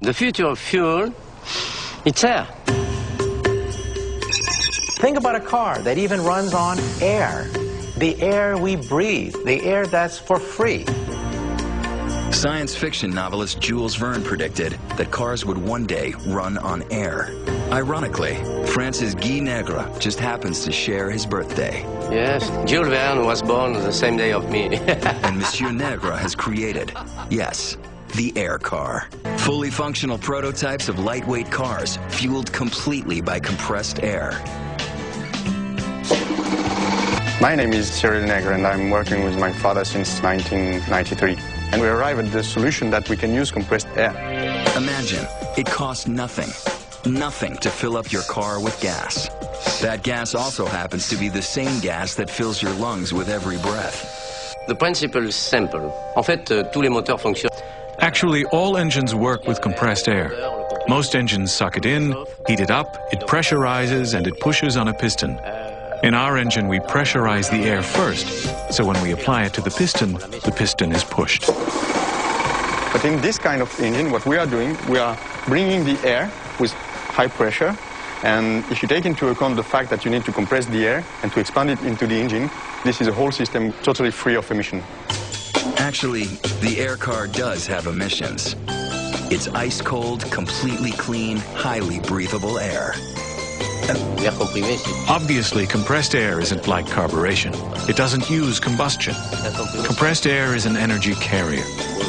The future of fuel, it's air. Think about a car that even runs on air. The air we breathe, the air that's for free. Science fiction novelist Jules Verne predicted that cars would one day run on air. Ironically, France's Guy Negre just happens to share his birthday. Yes, Jules Verne was born the same day of me. And Monsieur Negre has created, yes, the air car. Fully functional prototypes of lightweight cars fueled completely by compressed air. My name is Cyril Negre and I'm working with my father since 1993. And we arrived at the solution that we can use compressed air. Imagine, it costs nothing to fill up your car with gas. That gas also happens to be the same gas that fills your lungs with every breath. The principle is simple. En fait, tous les moteurs fonctionnent. Actually, all engines work with compressed air. Most engines suck it in, heat it up, it pressurizes, and it pushes on a piston. In our engine, we pressurize the air first, so when we apply it to the piston is pushed. But in this kind of engine, what we are doing, we are bringing the air with high pressure, and if you take into account the fact that you need to compress the air and to expand it into the engine, this is a whole system totally free of emission. Actually, the air car does have emissions. It's ice-cold, completely clean, highly breathable air. Obviously, compressed air isn't like carburation. It doesn't use combustion. Compressed air is an energy carrier.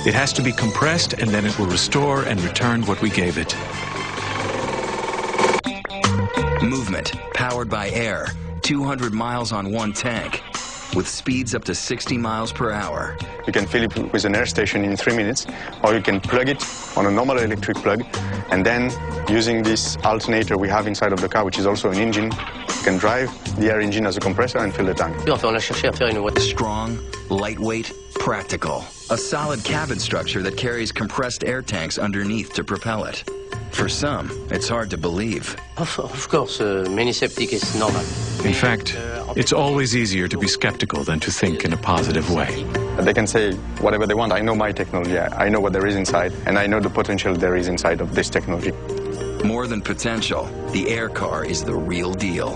It has to be compressed, and then it will restore and return what we gave it. Movement, powered by air, 200 miles on one tank, with speeds up to 60 miles per hour. You can fill it with an air station in 3 minutes, or you can plug it on a normal electric plug, and then using this alternator we have inside of the car, which is also an engine, you can drive the air engine as a compressor and fill the tank. Strong, lightweight, practical. A solid cabin structure that carries compressed air tanks underneath to propel it. For some, it's hard to believe. Of course, many skeptic is normal. In fact, it's always easier to be skeptical than to think in a positive way. They can say whatever they want. I know my technology, I know what there is inside, and I know the potential there is inside of this technology. More than potential, the air car is the real deal.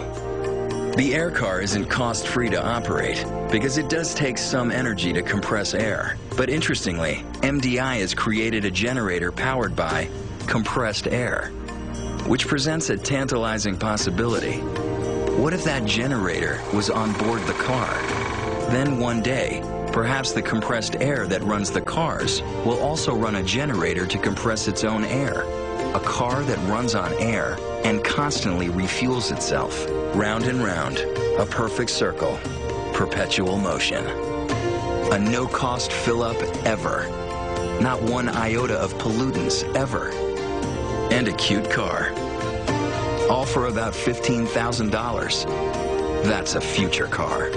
The air car isn't cost-free to operate because it does take some energy to compress air. But interestingly, MDI has created a generator powered by compressed air, which presents a tantalizing possibility. What if that generator was on board the car? Then one day, perhaps the compressed air that runs the cars will also run a generator to compress its own air. A car that runs on air and constantly refuels itself. Round and round, a perfect circle, perpetual motion. A no-cost fill-up ever. Not one iota of pollutants ever. And a cute car. All for about $15,000. That's a future car.